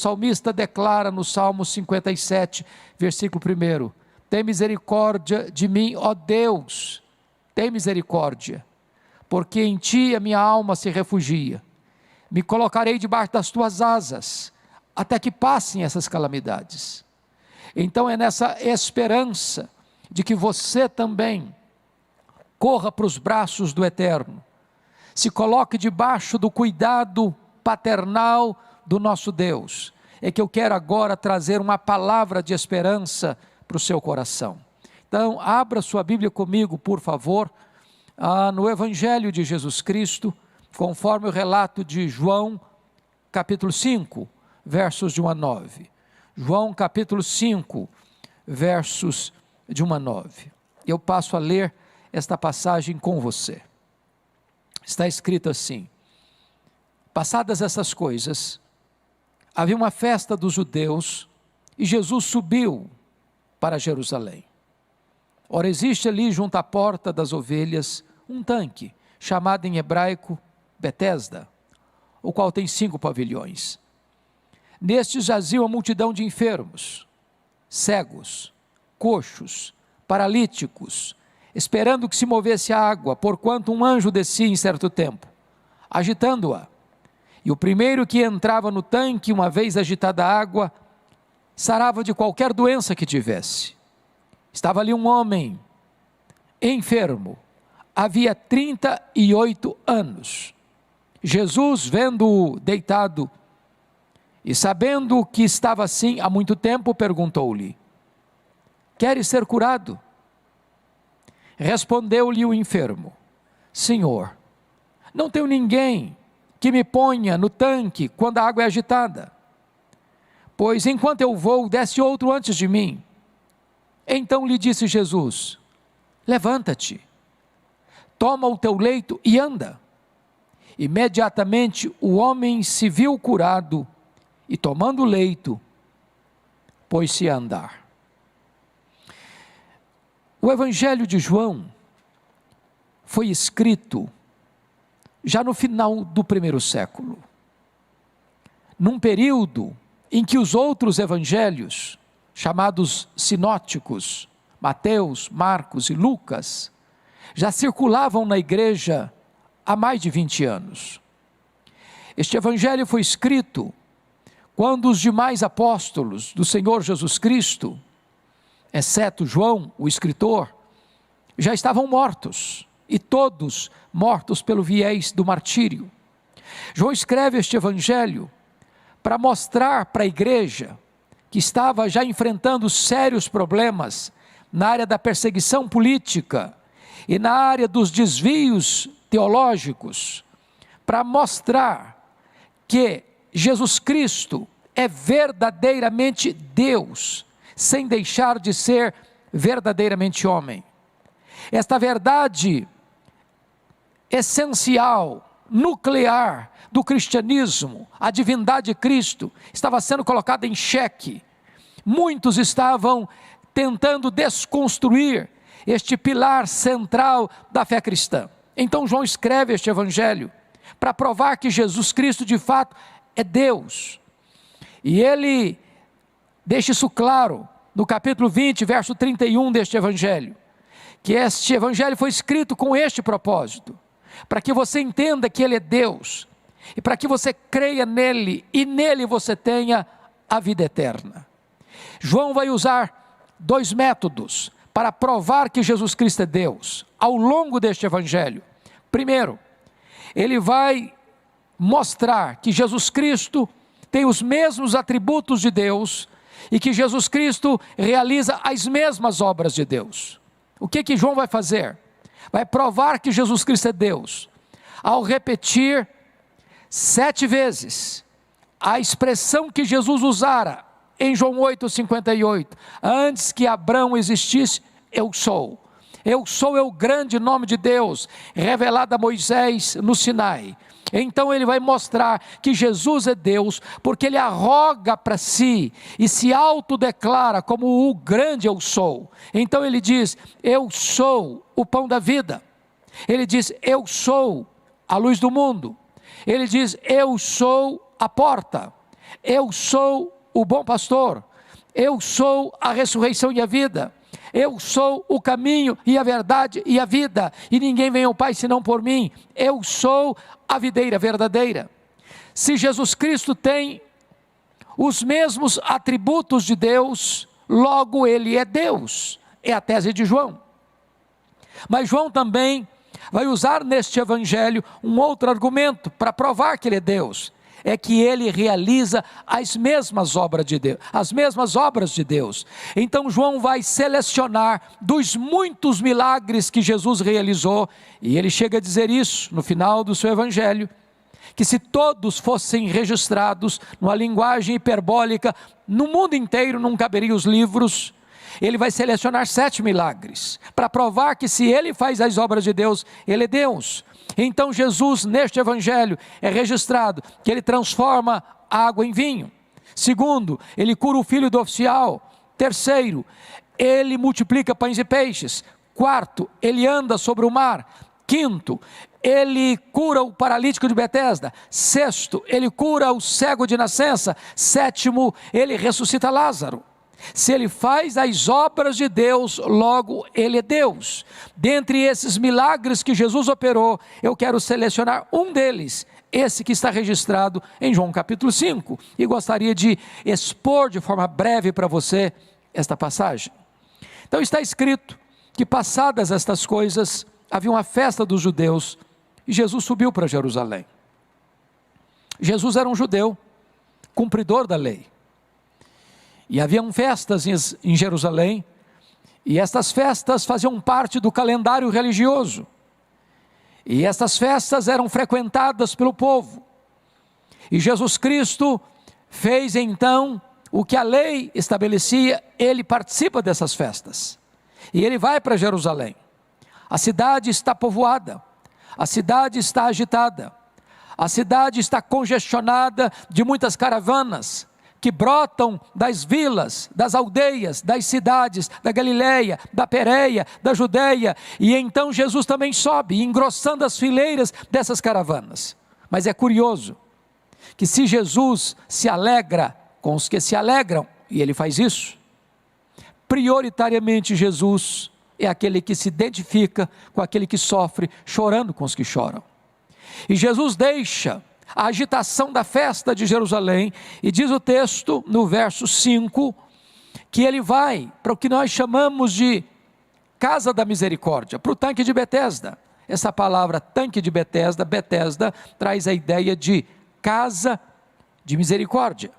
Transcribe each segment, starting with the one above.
salmista declara no Salmo 57, versículo 1: tem misericórdia de mim, ó Deus, tem misericórdia, porque em ti a minha alma se refugia. Me colocarei debaixo das tuas asas, até que passem essas calamidades. Então é nessa esperança de que você também corra para os braços do Eterno, se coloque debaixo do cuidado paternal do nosso Deus, é que eu quero agora trazer uma palavra de esperança para o seu coração. Então abra sua Bíblia comigo, por favor, no Evangelho de Jesus Cristo, conforme o relato de João, capítulo 5, versos de 1 a 9. João capítulo 5, versos de 1 a 9. Eu passo a ler esta passagem com você. Está escrito assim: passadas essas coisas, havia uma festa dos judeus, e Jesus subiu para Jerusalém. Ora, existe ali junto à porta das ovelhas um tanque, chamado em hebraico Betesda, o qual tem 5 pavilhões. Nestes jazia uma multidão de enfermos, cegos, coxos, paralíticos, esperando que se movesse a água, porquanto um anjo descia em certo tempo, agitando-a. E o primeiro que entrava no tanque, uma vez agitada a água, sarava de qualquer doença que tivesse. Estava ali um homem enfermo, havia 38 anos. Jesus, vendo-o deitado e sabendo que estava assim há muito tempo, perguntou-lhe: queres ser curado? Respondeu-lhe o enfermo: Senhor, não tenho ninguém que me ponha no tanque quando a água é agitada, pois enquanto eu vou, desce outro antes de mim. Então lhe disse Jesus: levanta-te, toma o teu leito e anda. Imediatamente o homem se viu curado, e tomando o leito, pôs-se a andar. O Evangelho de João foi escrito já no final do primeiro século, num período em que os outros evangelhos, chamados sinóticos, Mateus, Marcos e Lucas, já circulavam na igreja há mais de 20 anos. Este evangelho foi escrito quando os demais apóstolos do Senhor Jesus Cristo, exceto João, o escritor, já estavam mortos, e todos mortos pelo viés do martírio. João escreve este evangelho para mostrar para a igreja, que estava já enfrentando sérios problemas na área da perseguição política e na área dos desvios teológicos, para mostrar que Jesus Cristo é verdadeiramente Deus, sem deixar de ser verdadeiramente homem. Esta verdade essencial, nuclear do cristianismo, a divindade de Cristo, estava sendo colocada em xeque. Muitos estavam tentando desconstruir este pilar central da fé cristã. Então João escreve este evangelho para provar que Jesus Cristo de fato é Deus. E ele deixa isso claro no capítulo 20, verso 31 deste evangelho, que este evangelho foi escrito com este propósito, para que você entenda que ele é Deus, e para que você creia nele, e nele você tenha a vida eterna. João vai usar 2 métodos para provar que Jesus Cristo é Deus, ao longo deste evangelho. Primeiro, ele vai mostrar que Jesus Cristo tem os mesmos atributos de Deus, e que Jesus Cristo realiza as mesmas obras de Deus. O que João vai fazer? Vai provar que Jesus Cristo é Deus, ao repetir 7 vezes a expressão que Jesus usara em João 8,58, antes que Abraão existisse, eu sou. Eu sou é o grande nome de Deus, revelado a Moisés no Sinai. Então ele vai mostrar que Jesus é Deus, porque ele arroga para si e se autodeclara como o grande eu sou. Então ele diz: eu sou o pão da vida. Ele diz: eu sou a luz do mundo. Ele diz: eu sou a porta. Eu sou o bom pastor, eu sou a ressurreição e a vida, eu sou o caminho e a verdade e a vida, e ninguém vem ao Pai senão por mim. Eu sou a videira verdadeira. Se Jesus Cristo tem os mesmos atributos de Deus, logo Ele é Deus, é a tese de João. Mas João também vai usar neste evangelho um outro argumento para provar que Ele é Deus, é que Ele realiza as mesmas obras de Deus, Então João vai selecionar dos muitos milagres que Jesus realizou, e ele chega a dizer isso no final do seu evangelho, que se todos fossem registrados numa linguagem hiperbólica, no mundo inteiro não caberiam os livros. Ele vai selecionar 7 milagres, para provar que se Ele faz as obras de Deus, Ele é Deus. Então Jesus, neste evangelho, é registrado que Ele transforma a água em vinho. Segundo, Ele cura o filho do oficial. Terceiro, Ele multiplica pães e peixes. Quarto, Ele anda sobre o mar. Quinto, Ele cura o paralítico de Betesda. Sexto, Ele cura o cego de nascença. Sétimo, Ele ressuscita Lázaro. Se Ele faz as obras de Deus, logo Ele é Deus. Dentre esses milagres que Jesus operou, eu quero selecionar um deles, esse que está registrado em João capítulo 5, e gostaria de expor de forma breve para você esta passagem. Então está escrito que, passadas estas coisas, havia uma festa dos judeus, e Jesus subiu para Jerusalém. Jesus era um judeu, cumpridor da lei, e haviam festas em Jerusalém, e estas festas faziam parte do calendário religioso, e estas festas eram frequentadas pelo povo, e Jesus Cristo fez então o que a lei estabelecia. Ele participa dessas festas, e ele vai para Jerusalém. A cidade está povoada, a cidade está agitada, a cidade está congestionada de muitas caravanas, que brotam das vilas, das aldeias, das cidades, da Galileia, da Pérea, da Judeia, e então Jesus também sobe, engrossando as fileiras dessas caravanas. Mas é curioso, que se Jesus se alegra com os que se alegram, e Ele faz isso, prioritariamente Jesus é aquele que se identifica com aquele que sofre, chorando com os que choram. E Jesus deixa a agitação da festa de Jerusalém, e diz o texto no verso 5, que Ele vai para o que nós chamamos de casa da misericórdia, para o tanque de Betesda. Essa palavra tanque de Betesda, Betesda traz a ideia de casa de misericórdia.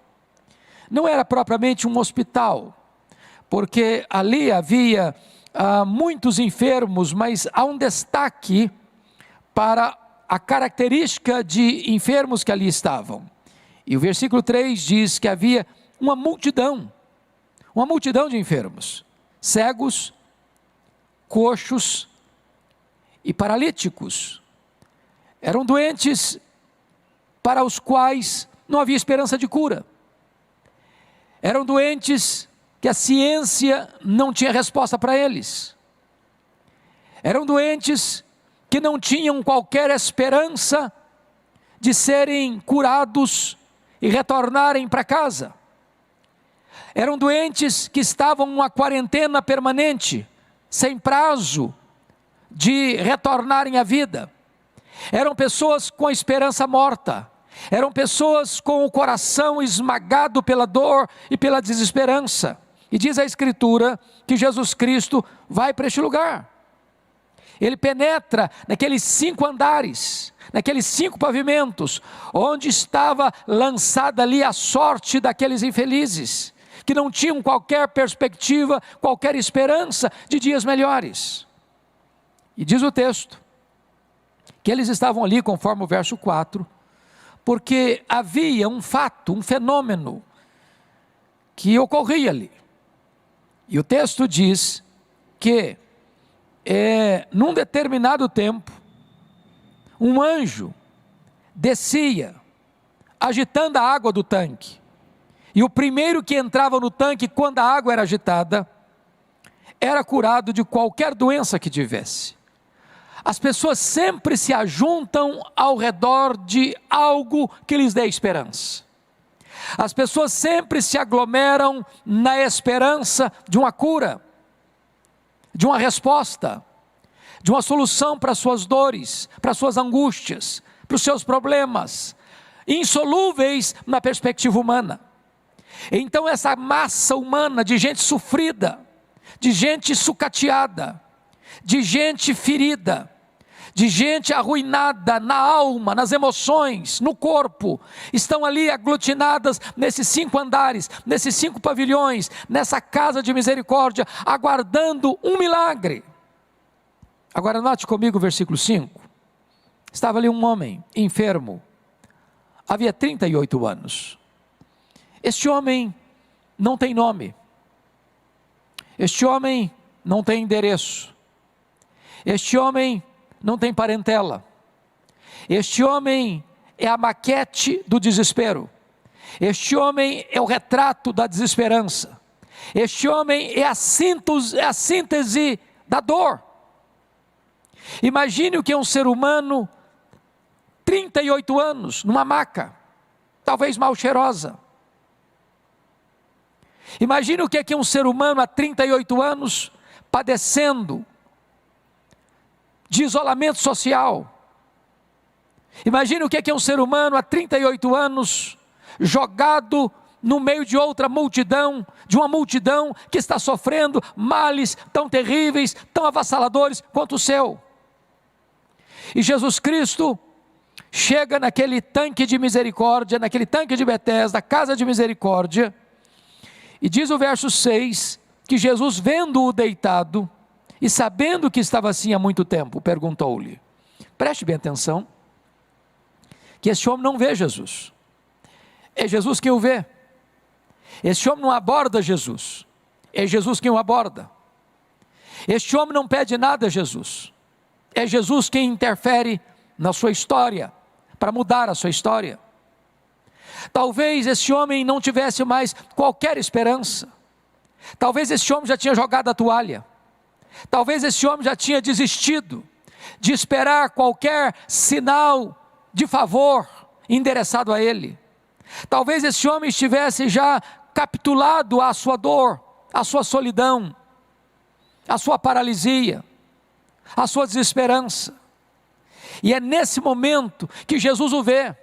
Não era propriamente um hospital, porque ali havia muitos enfermos, mas há um destaque para a característica de enfermos que ali estavam. E o versículo 3 diz que havia uma multidão de enfermos, cegos, coxos e paralíticos. Eram doentes para os quais não havia esperança de cura. Eram doentes que a ciência não tinha resposta para eles. Eram doentes que não tinham qualquer esperança de serem curados e retornarem para casa. Eram doentes que estavam numa quarentena permanente, sem prazo de retornarem à vida. Eram pessoas com a esperança morta. Eram pessoas com o coração esmagado pela dor e pela desesperança. E diz a Escritura que Jesus Cristo vai para este lugar. Ele penetra naqueles 5 andares, naqueles 5 pavimentos, onde estava lançada ali a sorte daqueles infelizes, que não tinham qualquer perspectiva, qualquer esperança de dias melhores. E diz o texto, que eles estavam ali, conforme o verso 4, porque havia um fato, um fenômeno, que ocorria ali. E o texto diz que, num determinado tempo, um anjo descia, agitando a água do tanque, e o primeiro que entrava no tanque, quando a água era agitada, era curado de qualquer doença que tivesse. As pessoas sempre se ajuntam ao redor de algo que lhes dê esperança. As pessoas sempre se aglomeram na esperança de uma cura, de uma resposta, de uma solução para as suas dores, para as suas angústias, para os seus problemas, insolúveis na perspectiva humana. Então essa massa humana de gente sofrida, de gente sucateada, de gente ferida, de gente arruinada na alma, nas emoções, no corpo, estão ali aglutinadas nesses 5 andares, nesses 5 pavilhões, nessa casa de misericórdia, aguardando um milagre. Agora note comigo o versículo 5, estava ali um homem enfermo, havia 38 anos, este homem não tem nome, este homem não tem endereço, este homem não tem parentela, este homem é a maquete do desespero, este homem é o retrato da desesperança, este homem é a síntese da dor. Imagine o que é um ser humano, 38 anos, numa maca, talvez mal cheirosa. Imagine o que é um ser humano há 38 anos, padecendo de isolamento social. Imagine o que é um ser humano há 38 anos, jogado no meio de outra multidão, de uma multidão que está sofrendo males tão terríveis, tão avassaladores quanto o seu. E Jesus Cristo chega naquele tanque de misericórdia, naquele tanque de Betesda, casa de misericórdia, e diz o verso 6, que Jesus, vendo-o deitado, e sabendo que estava assim há muito tempo, perguntou-lhe, preste bem atenção, que esse homem não vê Jesus, é Jesus quem o vê, esse homem não aborda Jesus, é Jesus quem o aborda, este homem não pede nada a Jesus, é Jesus quem interfere na sua história, para mudar a sua história. Talvez esse homem não tivesse mais qualquer esperança, talvez esse homem já tinha jogado a toalha, talvez esse homem já tinha desistido de esperar qualquer sinal de favor endereçado a ele, talvez esse homem estivesse já capitulado à sua dor, à sua solidão, à sua paralisia, à sua desesperança, e é nesse momento que Jesus o vê,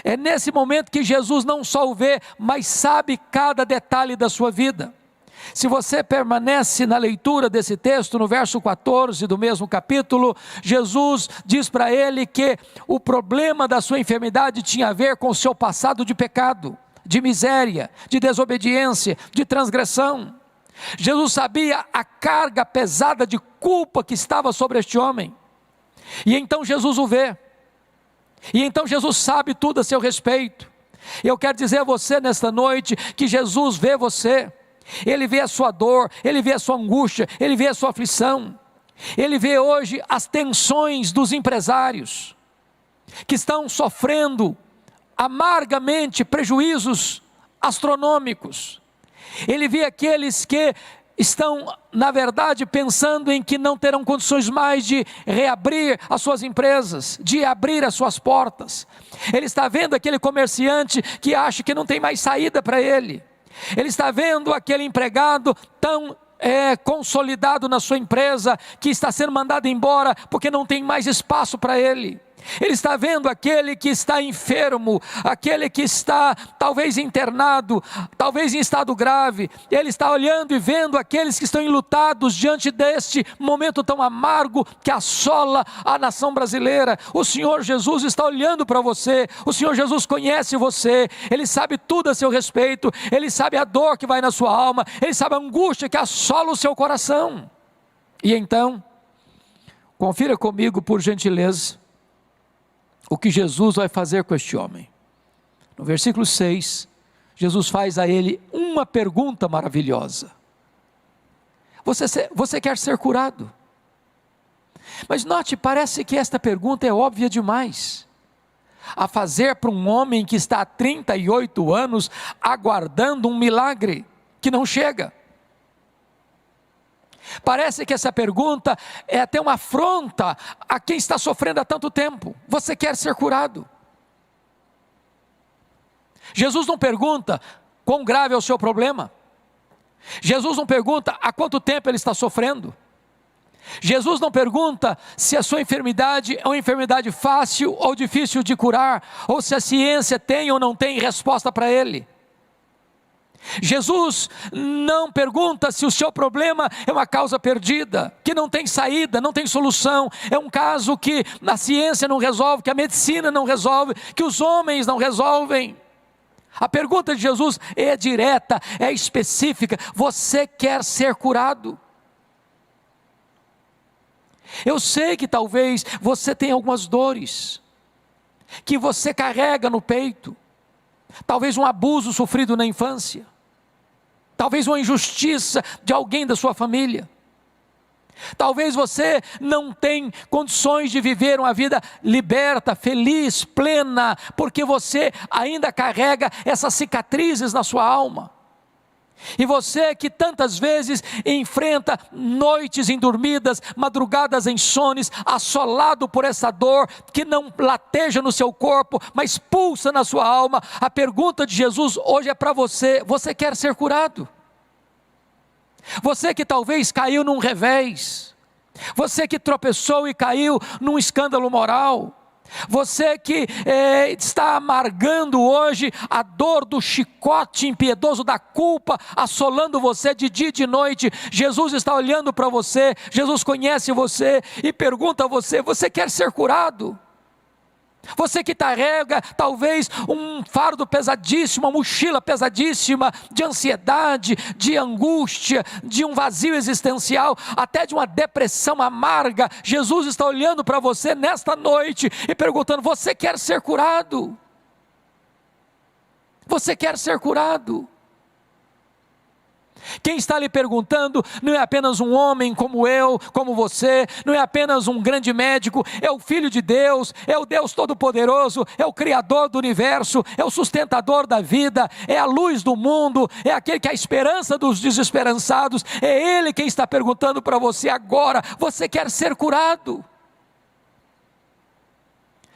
é nesse momento que Jesus não só o vê, mas sabe cada detalhe da sua vida. Se você permanece na leitura desse texto, no verso 14 do mesmo capítulo, Jesus diz para ele que o problema da sua enfermidade tinha a ver com o seu passado de pecado, de miséria, de desobediência, de transgressão. Jesus sabia a carga pesada de culpa que estava sobre este homem, e então Jesus o vê, e então Jesus sabe tudo a seu respeito. Eu quero dizer a você nesta noite, que Jesus vê você, Ele vê a sua dor, Ele vê a sua angústia, Ele vê a sua aflição, Ele vê hoje as tensões dos empresários, que estão sofrendo amargamente prejuízos astronômicos, Ele vê aqueles que estão, na verdade, pensando em que não terão condições mais de reabrir as suas empresas, de abrir as suas portas. Ele está vendo aquele comerciante que acha que não tem mais saída para ele. Ele está vendo aquele empregado tão consolidado na sua empresa, que está sendo mandado embora porque não tem mais espaço para ele. Ele está vendo aquele que está enfermo, aquele que está talvez internado, talvez em estado grave. Ele está olhando e vendo aqueles que estão enlutados diante deste momento tão amargo que assola a nação brasileira. O Senhor Jesus está olhando para você, o Senhor Jesus conhece você, Ele sabe tudo a seu respeito, Ele sabe a dor que vai na sua alma, Ele sabe a angústia que assola o seu coração. E então, confira comigo, por gentileza, o que Jesus vai fazer com este homem. No versículo 6, Jesus faz a ele uma pergunta maravilhosa: você quer ser curado? Mas note, parece que esta pergunta é óbvia demais a fazer para um homem que está há 38 anos aguardando um milagre que não chega. Parece que essa pergunta é até uma afronta a quem está sofrendo há tanto tempo. Você quer ser curado? Jesus não pergunta quão grave é o seu problema. Jesus não pergunta há quanto tempo ele está sofrendo. Jesus não pergunta se a sua enfermidade é uma enfermidade fácil ou difícil de curar, ou se a ciência tem ou não tem resposta para ele. Jesus não pergunta se o seu problema é uma causa perdida, que não tem saída, não tem solução, é um caso que a ciência não resolve, que a medicina não resolve, que os homens não resolvem. A pergunta de Jesus é direta, é específica: você quer ser curado? Eu sei que talvez você tenha algumas dores, que você carrega no peito, talvez um abuso sofrido na infância, talvez uma injustiça de alguém da sua família, talvez você não tenha condições de viver uma vida liberta, feliz, plena, porque você ainda carrega essas cicatrizes na sua alma. E você que tantas vezes enfrenta noites indormidas, madrugadas insones, assolado por essa dor que não lateja no seu corpo, mas pulsa na sua alma. A pergunta de Jesus hoje é para você: você quer ser curado? Você que talvez caiu num revés, você que tropeçou e caiu num escândalo moral, você que está amargando hoje a dor do chicote impiedoso da culpa, assolando você de dia e de noite. Jesus está olhando para você, Jesus conhece você e pergunta a você: você quer ser curado? Você que carrega talvez um fardo pesadíssimo, uma mochila pesadíssima de ansiedade, de angústia, de um vazio existencial, até de uma depressão amarga. Jesus está olhando para você nesta noite e perguntando: você quer ser curado? Você quer ser curado? Quem está lhe perguntando não é apenas um homem como eu, como você, não é apenas um grande médico, é o Filho de Deus, é o Deus Todo-Poderoso, é o Criador do universo, é o sustentador da vida, é a luz do mundo, é aquele que é a esperança dos desesperançados. É Ele quem está perguntando para você agora: você quer ser curado?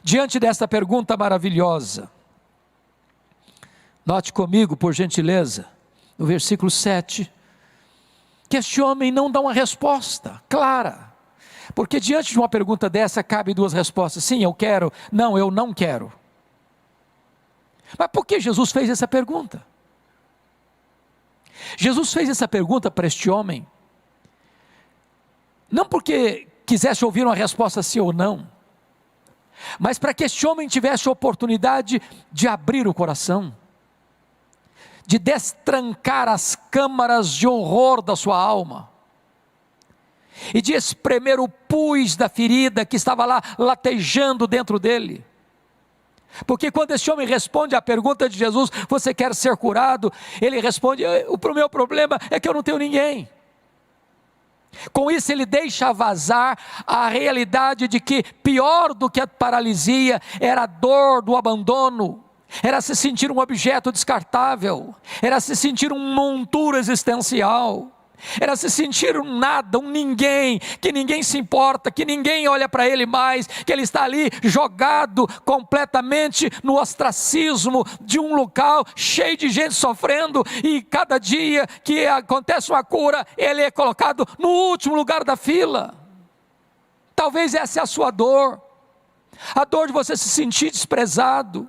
Diante desta pergunta maravilhosa, note comigo, por gentileza, no versículo 7, que este homem não dá uma resposta clara, porque diante de uma pergunta dessa cabe duas respostas: sim, eu quero; não, eu não quero. Mas por que Jesus fez essa pergunta? Jesus fez essa pergunta para este homem, não porque quisesse ouvir uma resposta sim ou não, mas para que este homem tivesse a oportunidade de abrir o coração, de destrancar as câmaras de horror da sua alma, e de espremer o pus da ferida que estava lá latejando dentro dele. Porque quando esse homem responde à pergunta de Jesus: você quer ser curado? Ele responde: o meu problema é que eu não tenho ninguém. Com isso ele deixa vazar a realidade de que pior do que a paralisia era a dor do abandono, era se sentir um objeto descartável, era se sentir um monturo existencial, era se sentir um nada, um ninguém, que ninguém se importa, que ninguém olha para ele mais, que ele está ali jogado completamente no ostracismo de um local cheio de gente sofrendo, e cada dia que acontece uma cura, ele é colocado no último lugar da fila. Talvez essa é a sua dor, a dor de você se sentir desprezado,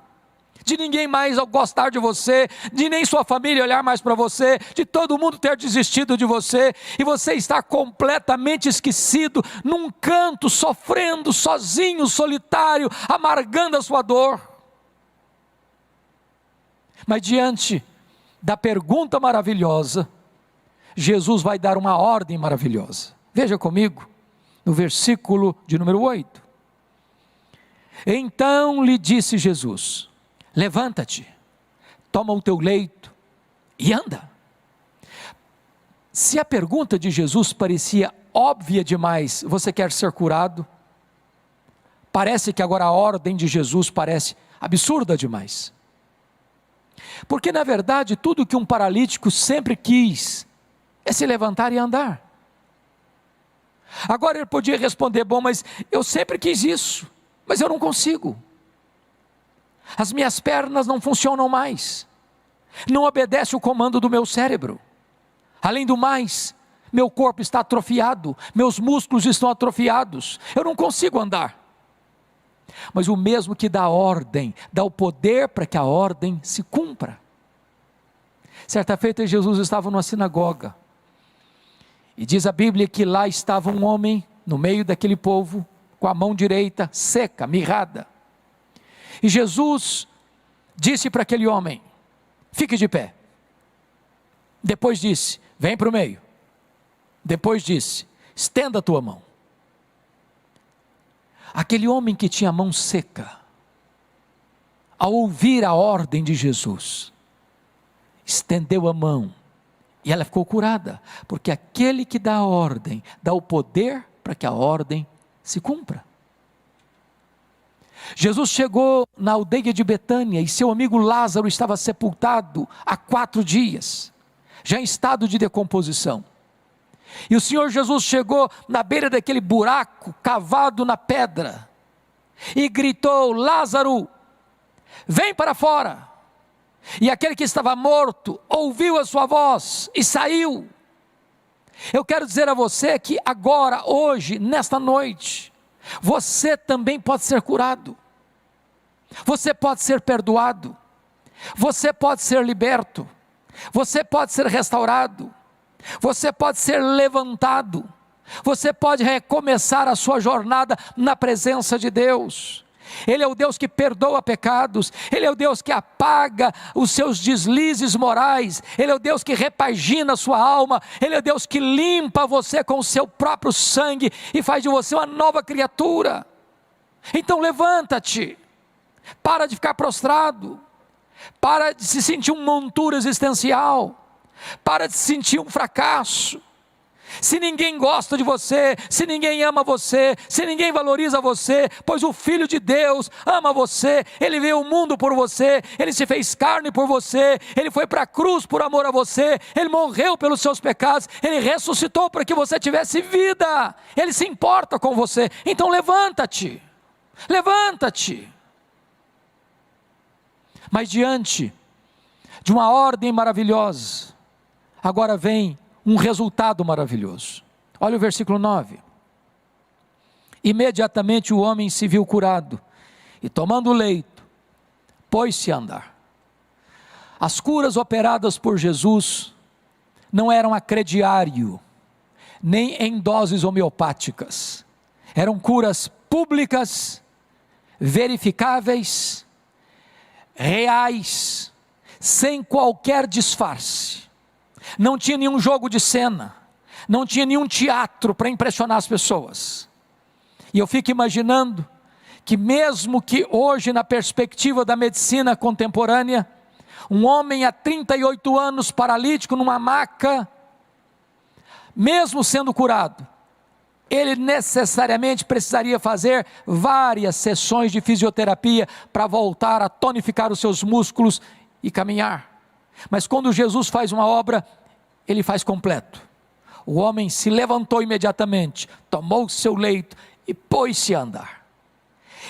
de ninguém mais gostar de você, de nem sua família olhar mais para você, de todo mundo ter desistido de você, e você está completamente esquecido, num canto, sofrendo, sozinho, solitário, amargando a sua dor. Mas diante da pergunta maravilhosa, Jesus vai dar uma ordem maravilhosa. Veja comigo, no versículo de número 8. Então lhe disse Jesus: levanta-te, toma o teu leito e anda. Se a pergunta de Jesus parecia óbvia demais: você quer ser curado? Parece que agora a ordem de Jesus parece absurda demais. Porque na verdade tudo que um paralítico sempre quis é se levantar e andar. Agora ele podia responder: bom, mas eu sempre quis isso, mas eu não consigo. as minhas pernas não funcionam mais, não obedece o comando do meu cérebro. Além do mais, meu corpo está atrofiado, meus músculos estão atrofiados, eu não consigo andar. Mas o mesmo que dá ordem, dá o poder para que a ordem se cumpra. Certa feita Jesus estava numa sinagoga, e diz a Bíblia que lá estava um homem no meio daquele povo, com a mão direita seca, mirrada. E Jesus disse para aquele homem: fique de pé. Depois disse: vem para o meio. Depois disse: estenda a tua mão. Aquele homem que tinha a mão seca, ao ouvir a ordem de Jesus, estendeu a mão, e ela ficou curada, porque aquele que dá a ordem, dá o poder para que a ordem se cumpra. Jesus chegou na aldeia de Betânia, e seu amigo Lázaro estava sepultado há 4 dias, já em estado de decomposição. E o Senhor Jesus chegou na beira daquele buraco cavado na pedra, e gritou: Lázaro, vem para fora. E aquele que estava morto ouviu a sua voz e saiu. Eu quero dizer a você que agora, hoje, nesta noite, você também pode ser curado, você pode ser perdoado, você pode ser liberto, você pode ser restaurado, você pode ser levantado, você pode recomeçar a sua jornada na presença de Deus. Ele é o Deus que perdoa pecados, Ele é o Deus que apaga os seus deslizes morais, Ele é o Deus que repagina a sua alma, Ele é o Deus que limpa você com o seu próprio sangue e faz de você uma nova criatura. Então levanta-te, para de ficar prostrado, para de se sentir um monturo existencial, para de se sentir um fracasso. Se ninguém gosta de você, se ninguém ama você, se ninguém valoriza você, pois o Filho de Deus ama você, Ele veio ao mundo por você, Ele se fez carne por você, Ele foi para a cruz por amor a você, Ele morreu pelos seus pecados, Ele ressuscitou para que você tivesse vida, Ele se importa com você. Então levanta-te, levanta-te. Mas diante de uma ordem maravilhosa, agora vem um resultado maravilhoso. Olha o versículo 9. Imediatamente o homem se viu curado, e tomando o leito, pôs-se a andar. As curas operadas por Jesus não eram a crediário, nem em doses homeopáticas. Eram curas públicas, verificáveis, reais, sem qualquer disfarce. Não tinha nenhum jogo de cena, não tinha nenhum teatro para impressionar as pessoas. E eu fico imaginando que mesmo que hoje, na perspectiva da medicina contemporânea, um homem há 38 anos paralítico numa maca, mesmo sendo curado, ele necessariamente precisaria fazer várias sessões de fisioterapia para voltar a tonificar os seus músculos e caminhar. Mas quando Jesus faz uma obra, Ele faz completo. O homem se levantou imediatamente, tomou o seu leito e pôs-se a andar.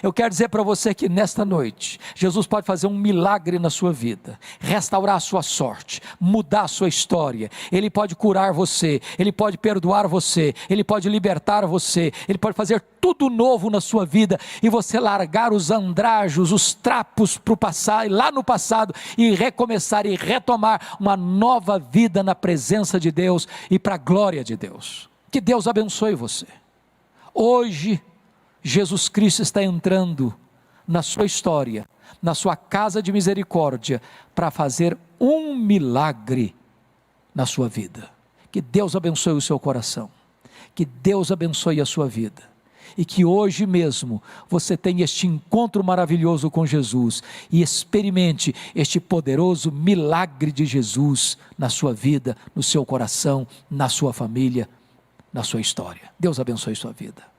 Eu quero dizer para você que nesta noite, Jesus pode fazer um milagre na sua vida, restaurar a sua sorte, mudar a sua história. Ele pode curar você, Ele pode perdoar você, Ele pode libertar você, Ele pode fazer tudo novo na sua vida, e você largar os andrajos, os trapos para o passado, lá no passado, e recomeçar e retomar uma nova vida na presença de Deus e para a glória de Deus. Que Deus abençoe você. Hoje, Jesus Cristo está entrando na sua história, na sua casa de misericórdia, para fazer um milagre na sua vida. Que Deus abençoe o seu coração, que Deus abençoe a sua vida, e que hoje mesmo você tenha este encontro maravilhoso com Jesus, e experimente este poderoso milagre de Jesus na sua vida, no seu coração, na sua família, na sua história. Deus abençoe sua vida.